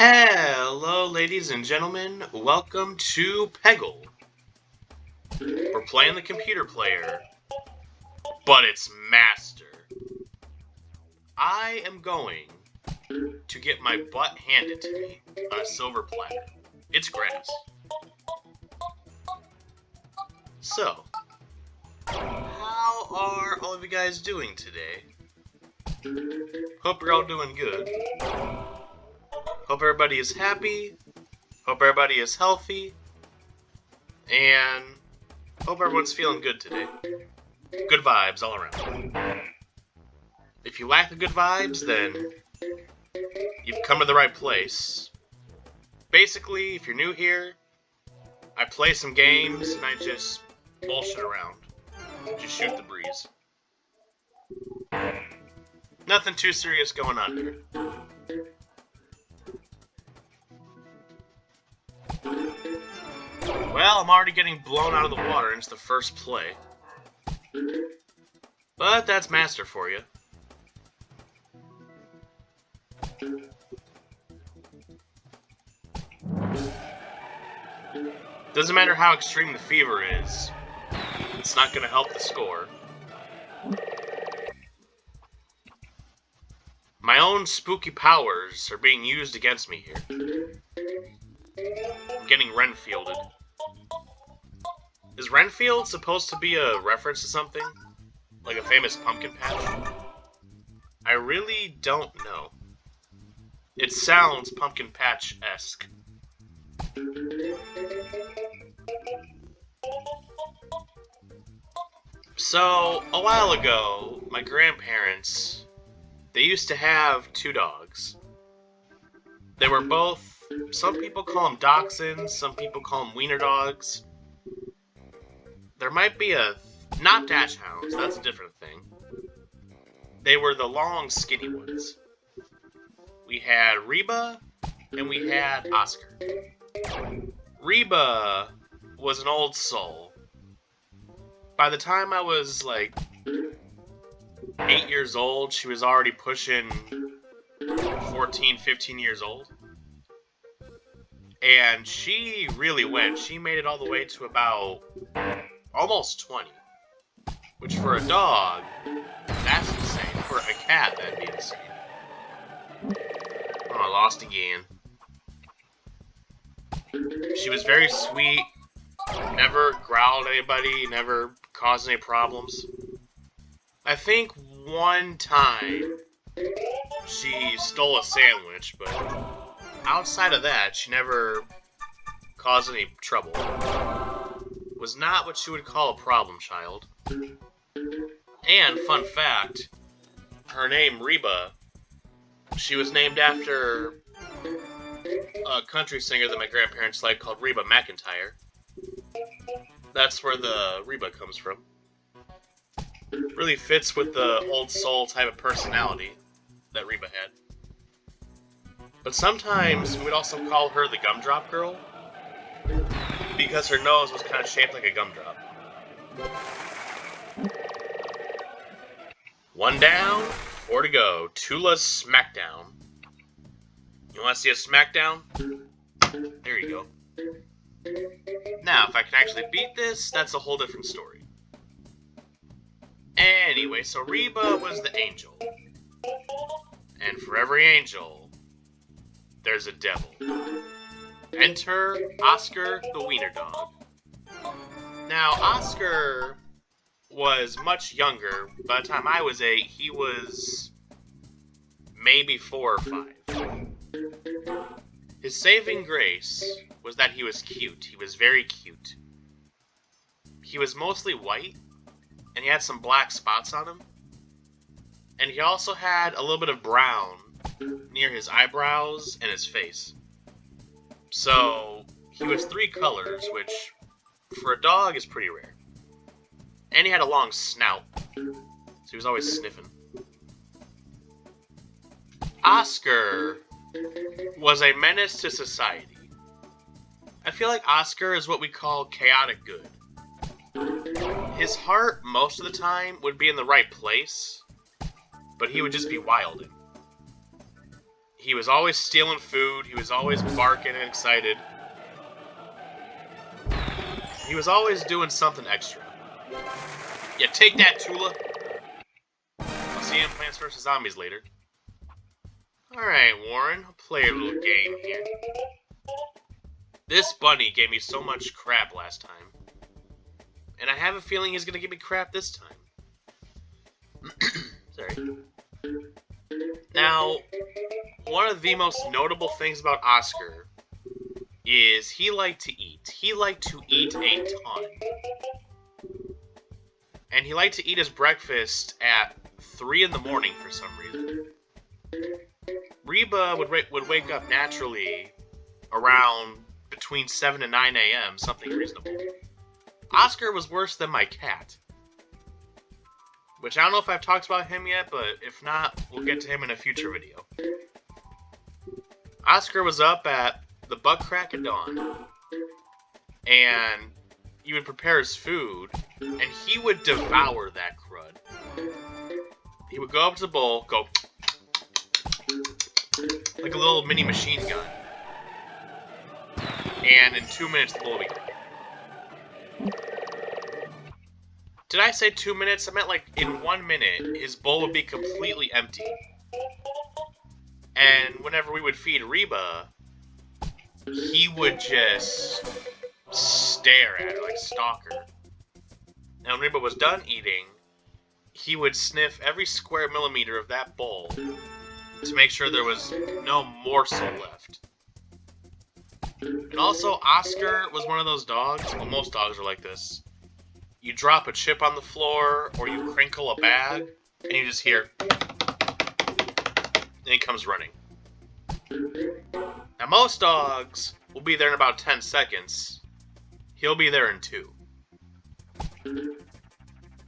Hello, ladies and gentlemen. Welcome to Peggle. We're playing the computer player, but it's Master. I am going to get my butt handed to me on a silver platter. It's grass. So, how are all of you guys doing today? Hope you're all doing good. Hope everybody is happy. Hope everybody is healthy. And hope everyone's feeling good today. Good vibes all around. If you lack the good vibes, then you've come to the right place. Basically, if you're new here, I play some games and I just bullshit around. Just shoot the breeze. Nothing too serious going on here. Well, I'm already getting blown out of the water into the first play. But that's Master for you. Doesn't matter how extreme the fever is, it's not going to help the score. My own spooky powers are being used against me here. I'm getting Renfielded. Is Renfield supposed to be a reference to something? Like a famous pumpkin patch? I really don't know. It sounds pumpkin patch-esque. So, a while ago, my grandparents, they used to have two dogs. They were both, some people call them dachshunds, some people call them wiener dogs. There might be not dachshunds, that's a different thing. They were the long, skinny ones. We had Reba, and we had Oscar. Reba was an old soul. By the time I was, 8 years old, she was already pushing 14, 15 years old. And she really went. She made it all the way to about almost 20. Which for a dog, that's insane. For a cat, that'd be insane. Oh, I lost again. She was very sweet. Never growled at anybody. Never caused any problems. I think one time she stole a sandwich, but outside of that, she never caused any trouble. Was not what you would call a problem child. And, fun fact, her name, Reba, she was named after a country singer that my grandparents liked called Reba McEntire. That's where the Reba comes from. Really fits with the old soul type of personality that Reba had. But sometimes we'd also call her the Gumdrop Girl, because her nose was kind of shaped like a gumdrop. One down, 4 to go. Tula's Smackdown. You want to see a Smackdown? There you go. Now, if I can actually beat this, that's a whole different story. Anyway, so Reba was the angel. And for every angel, there's a devil. Enter Oscar the Wiener Dog. Now, Oscar was much younger. By the time I was 8, he was maybe 4 or 5. His saving grace was that he was cute. He was very cute. He was mostly white, and he had some black spots on him. And he also had a little bit of brown near his eyebrows and his face. So, he was 3 colors, which, for a dog, is pretty rare. And he had a long snout, so he was always sniffing. Oscar was a menace to society. I feel like Oscar is what we call chaotic good. His heart, most of the time, would be in the right place, but he would just be wilding. He was always stealing food. He was always barking and excited. He was always doing something extra. Yeah, take that, Tula. I'll see you in Plants vs. Zombies later. Alright, Warren. I'll play a little game here. This bunny gave me so much crap last time. And I have a feeling he's gonna give me crap this time. Sorry. Now, one of the most notable things about Oscar is he liked to eat. He liked to eat a ton. And he liked to eat his breakfast at 3 in the morning for some reason. Reba would wake up naturally around between 7 and 9 a.m., something reasonable. Oscar was worse than my cat. Which I don't know if I've talked about him yet, but if not, we'll get to him in a future video. Oscar was up at the butt crack of dawn, and he would prepare his food, and he would devour that crud. He would go up to the bowl, go like a little mini machine gun, and in 2 minutes the bowl would be gone. Did I say 2 minutes? I meant like in 1 minute, his bowl would be completely empty. And whenever we would feed Reba, he would just stare at her, like stalk her. And when Reba was done eating, he would sniff every square millimeter of that bowl to make sure there was no morsel left. And also, Oscar was one of those dogs, well, most dogs are like this. You drop a chip on the floor, or you crinkle a bag, and you just hear, and he comes running. Now, most dogs will be there in about 10 seconds. He'll be there in 2.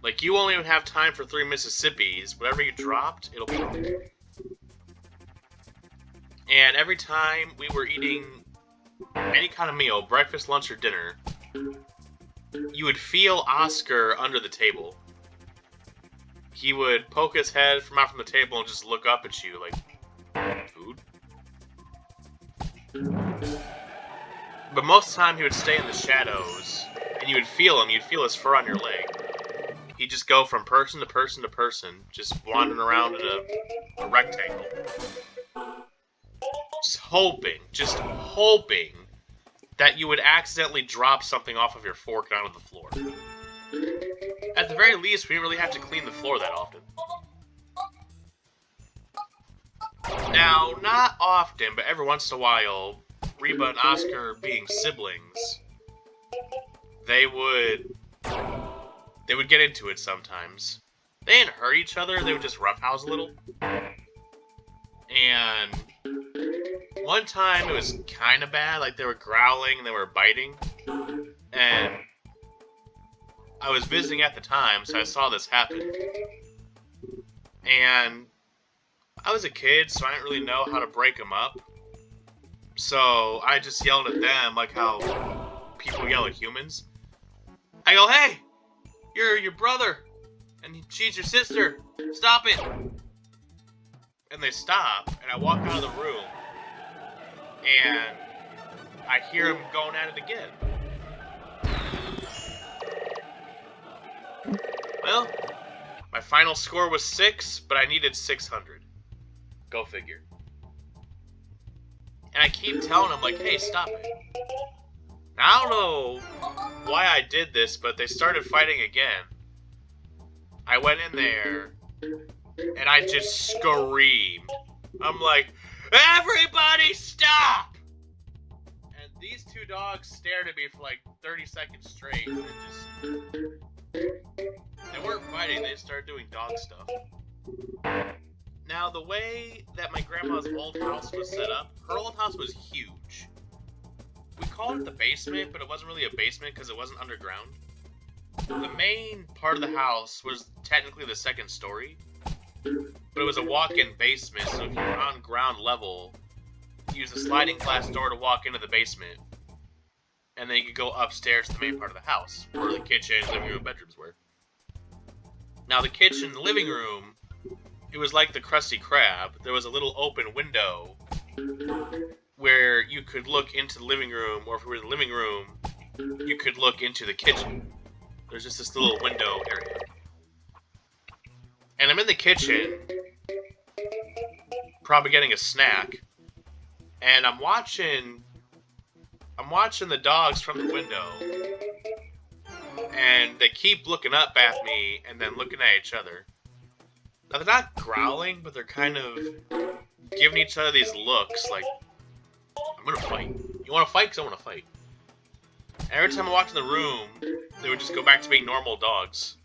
Like, you only have time for 3 Mississippis. Whatever you dropped, it'll be gone. And every time we were eating any kind of meal, breakfast, lunch, or dinner, you would feel Oscar under the table. He would poke his head from out from the table and just look up at you like, food? But most of the time he would stay in the shadows, and you would feel him. You'd feel his fur on your leg. He'd just go from person to person to person, just wandering around in a rectangle. Just hoping that you would accidentally drop something off of your fork and onto the floor. At the very least, we didn't really have to clean the floor that often. Now, not often, but every once in a while, Reba and Oscar being siblings, they would get into it sometimes. They didn't hurt each other, they would just roughhouse a little. And one time it was kind of bad, like they were growling and they were biting. And I was visiting at the time, so I saw this happen. And I was a kid, so I didn't really know how to break them up. So I just yelled at them like how people yell at humans. I go, hey, you're your brother, and she's your sister. Stop it. And they stop, and I walk out of the room, and I hear them going at it again. Well, my final score was 6, but I needed 600. Go figure. And I keep telling them, like, hey, stop it. Now, I don't know why I did this, but they started fighting again. I went in there, and I just screamed. I'm like, everybody stop! And these two dogs stared at me for like 30 seconds straight, and they weren't fighting, they started doing dog stuff. Now, the way that my grandma's old house was set up, her old house was huge. We called it the basement, but it wasn't really a basement because it wasn't underground. The main part of the house was technically the second story, but it was a walk-in basement, so if you were on ground level, you use a sliding glass door to walk into the basement, and then you could go upstairs to the main part of the house, where the kitchen, living room, and bedrooms were. Now, the kitchen and living room, it was like the Krusty Krab. There was a little open window could look into the living room, or if we were in the living room, you could look into the kitchen. There's just this little window area. And I'm in the kitchen, probably getting a snack, and I'm watching the dogs from the window, and they keep looking up at me and then looking at each other. Now, they're not growling, but they're kind of giving each other these looks like, I'm gonna fight. You wanna fight? Because I wanna fight. Every time I walked in the room, they would just go back to being normal dogs.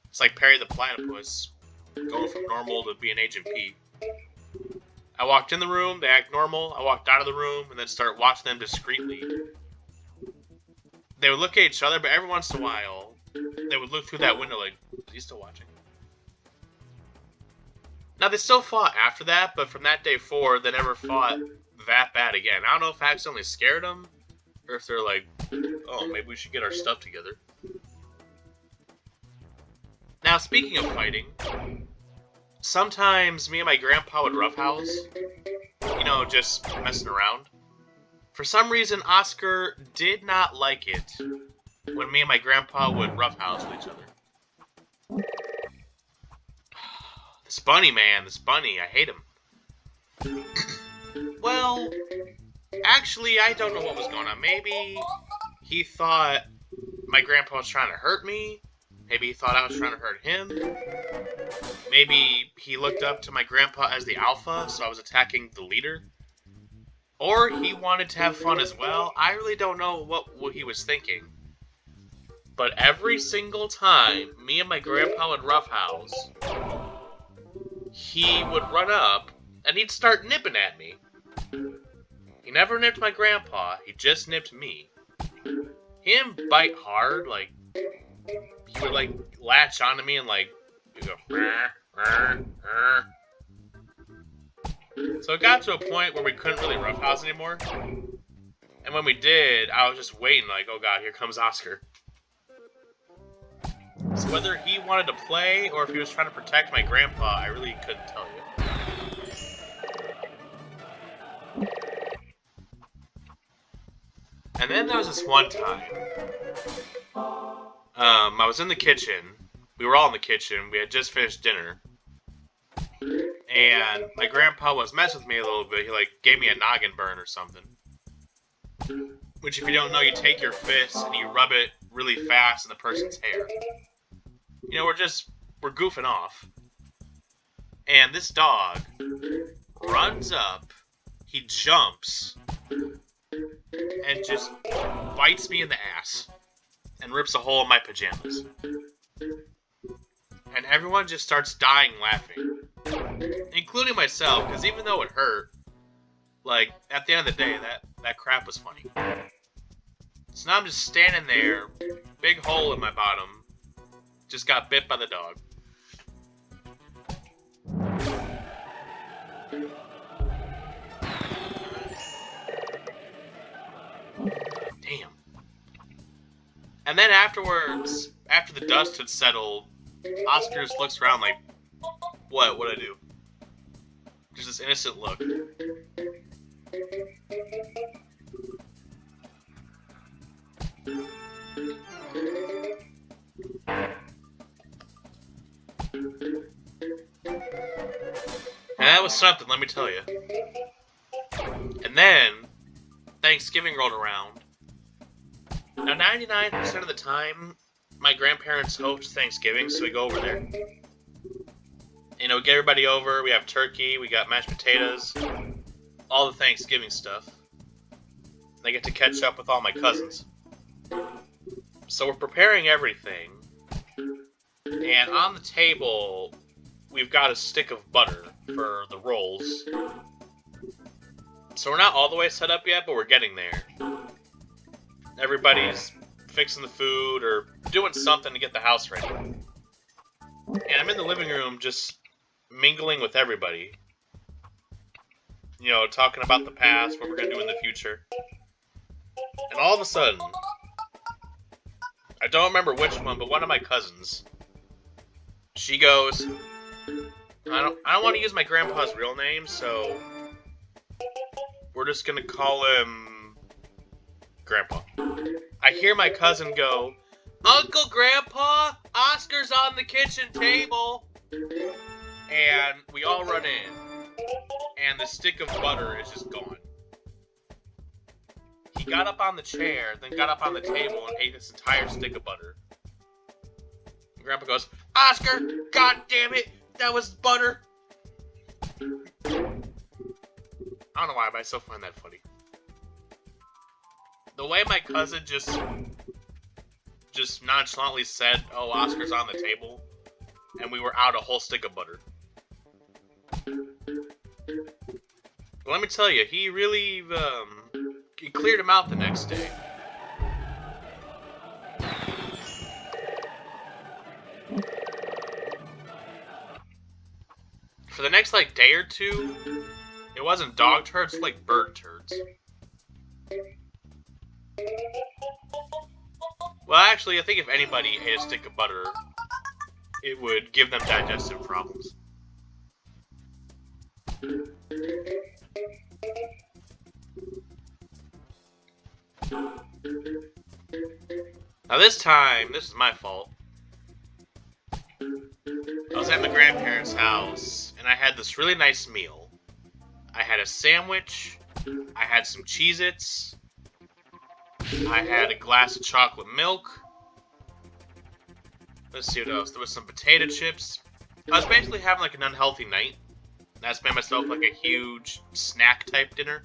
It's like Perry the Platypus, going from normal to being Agent P. I walked in the room, they act normal. I walked out of the room, and then start watching them discreetly. They would look at each other, but every once in a while, they would look through that window like, is he still watching? Now, they still fought after that, but from that day forward, they never fought that bad again. I don't know if I accidentally scared them, or if they're like, oh, maybe we should get our stuff together. Now, speaking of fighting, sometimes me and my grandpa would roughhouse. You know, just messing around. For some reason, Oscar did not like it when me and my grandpa would roughhouse with each other. This bunny, man, this bunny, I hate him. Well, actually, I don't know what was going on. Maybe he thought my grandpa was trying to hurt me. Maybe he thought I was trying to hurt him. Maybe he looked up to my grandpa as the alpha, so I was attacking the leader. Or he wanted to have fun as well. I really don't know what he was thinking. But every single time me and my grandpa would roughhouse, he would run up and he'd start nipping at me. He never nipped my grandpa, he just nipped me. He didn't bite hard, like, he would, like, latch onto me and, like, he'd go, rrr, rrr, rrr. So it got to a point where we couldn't really roughhouse anymore. And when we did, I was just waiting, like, oh god, here comes Oscar. So whether he wanted to play or if he was trying to protect my grandpa, I really couldn't tell you. And then there was this one time. I was in the kitchen. We were all in the kitchen. We had just finished dinner. And my grandpa was messing with me a little bit. He, like, gave me a noggin burn or something. Which, if you don't know, you take your fist and you rub it really fast in the person's hair. You know, we're goofing off. And this dog runs up, he jumps, and just bites me in the ass. And rips a hole in my pajamas. And everyone just starts dying laughing. Including myself, because even though it hurt, like, at the end of the day, that crap was funny. So now I'm just standing there, big hole in my bottom, just got bit by the dog. Damn. And then afterwards, after the dust had settled, Oscar just looks around like, what'd I do? Just this innocent look. And that was something, let me tell you. And then, Thanksgiving rolled around. Now, 99% of the time, my grandparents host Thanksgiving, so we go over there. You know, get everybody over, we have turkey, we got mashed potatoes, all the Thanksgiving stuff. And I get to catch up with all my cousins. So we're preparing everything, and on the table, we've got a stick of butter for the rolls. So we're not all the way set up yet, but we're getting there. Everybody's fixing the food or doing something to get the house ready. And I'm in the living room just mingling with everybody. You know, talking about the past, what we're going to do in the future. And all of a sudden, I don't remember which one, but one of my cousins, she goes, I don't want to use my grandpa's real name, so we're We're just gonna call him Grandpa. I hear my cousin go, Uncle Grandpa, Oscar's on the kitchen table. And we all run in. And the stick of butter is just gone. He got up on the chair, then got up on the table and ate this entire stick of butter. And Grandpa goes, Oscar, god damn it, that was butter. I don't know why, but I still find that funny. The way my cousin just nonchalantly said, oh, Oscar's on the table, and we were out a whole stick of butter. But let me tell you, he really, he cleared him out the next day. For the next, day or two, it wasn't dog turds, it was bird turds. Well, actually, I think if anybody ate a stick of butter, it would give them digestive problems. Now this time, this is my fault. I was at my grandparents' house, and I had this really nice meal. I had a sandwich, I had some Cheez-Its, I had a glass of chocolate milk. Let's see what else. There was some potato chips. I was basically having an unhealthy night. I just made myself a huge snack type dinner.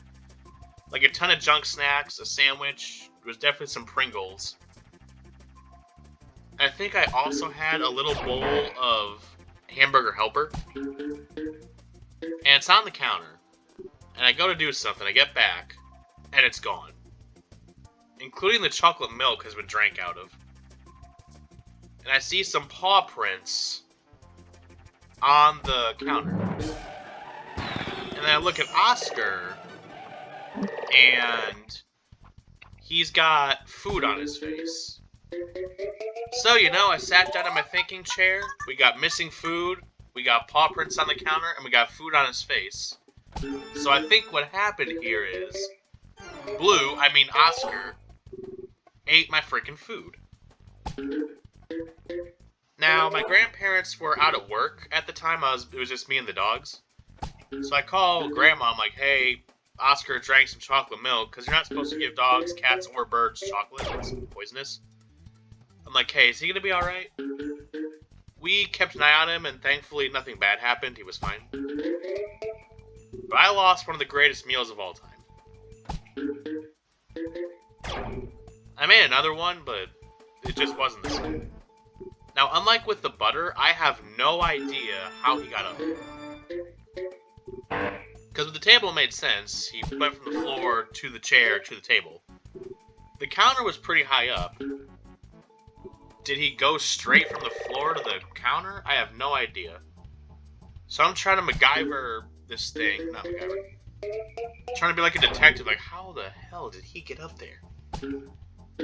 A ton of junk snacks, a sandwich. There was definitely some Pringles. I think I also had a little bowl of hamburger helper. And it's on the counter. And I go to do something, I get back, and it's gone. Including the chocolate milk has been drank out of. And I see some paw prints on the counter. And then I look at Oscar, and he's got food on his face. So, I sat down in my thinking chair, we got missing food, we got paw prints on the counter, and we got food on his face. So I think what happened here is, Oscar, ate my freaking food. Now, my grandparents were out at work at the time. It was just me and the dogs. So I call Grandma, I'm like, hey, Oscar drank some chocolate milk, because you're not supposed to give dogs, cats, or birds chocolate. It's poisonous. I'm like, hey, is he going to be alright? We kept an eye on him, and thankfully nothing bad happened. He was fine. But I lost one of the greatest meals of all time. I made another one, but it just wasn't the same. Now, unlike with the butter, I have no idea how he got up. Because with the table it made sense. He went from the floor to the chair to the table. The counter was pretty high up. Did he go straight from the floor to the counter? I have no idea. So I'm trying to MacGyver this thing. Not MacGyver. I'm trying to be like a detective. How the hell did he get up there?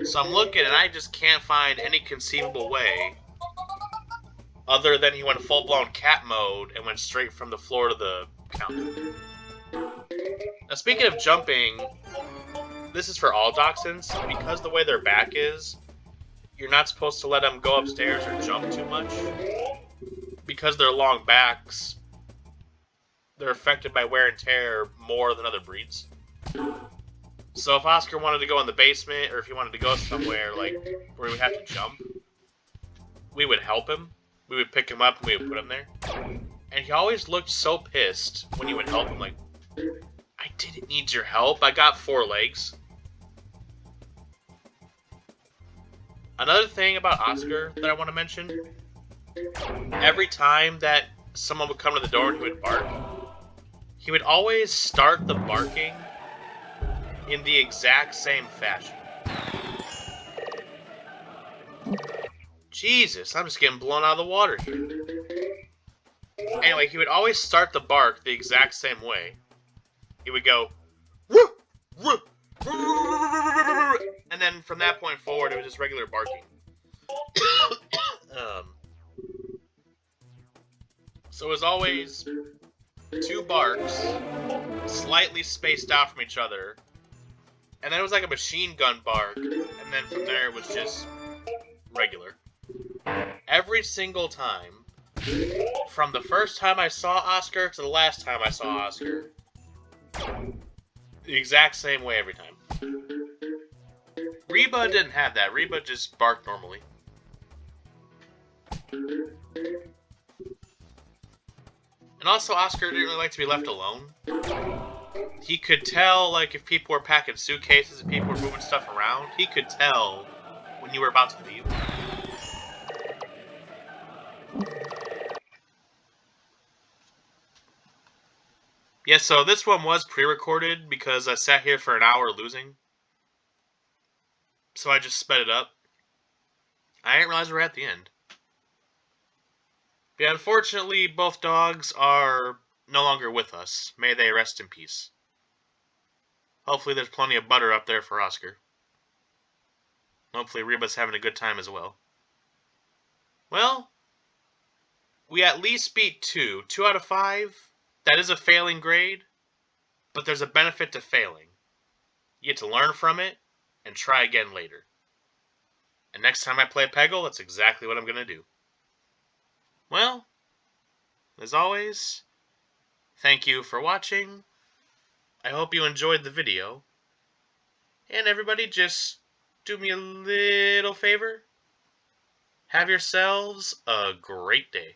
So I'm looking and I just can't find any conceivable way other than he went full-blown cat mode and went straight from the floor to the counter. Now, speaking of jumping, this is for all dachshunds. Because the way their back is, you're not supposed to let them go upstairs or jump too much. Because their long backs, they're affected by wear and tear more than other breeds. So if Oscar wanted to go in the basement, or if he wanted to go somewhere where he would have to jump, we would help him. We would pick him up and we would put him there. And he always looked so pissed when you would help him, I didn't need your help, I got 4 legs. Another thing about Oscar that I want to mention, every time that someone would come to the door and he would bark, he would always start the barking in the exact same fashion. Jesus, I'm just getting blown out of the water here. Anyway, he would always start the bark the exact same way. He would go, woo, woo, woo, and then from that point forward, it was just regular barking. So it was always 2 barks, slightly spaced out from each other, and then it was like a machine gun bark, and then from there it was just regular. Every single time, from the first time I saw Oscar to the last time I saw Oscar, the exact same way every time. Reba didn't have that. Reba just barked normally. And also, Oscar didn't really like to be left alone. He could tell, like, if people were packing suitcases and people were moving stuff around. He could tell when you were about to leave. Yeah, so this one was pre-recorded because I sat here for an hour losing. So I just sped it up. I didn't realize we were at the end. Yeah, unfortunately, both dogs are no longer with us. May they rest in peace. Hopefully there's plenty of butter up there for Oscar. Hopefully Reba's having a good time as well. Well, we at least beat 2. 2 out of 5. That is a failing grade, but there's a benefit to failing. You get to learn from it and try again later. And next time I play Peggle, that's exactly what I'm going to do. Well, as always, thank you for watching. I hope you enjoyed the video. And everybody, just do me a little favor. Have yourselves a great day.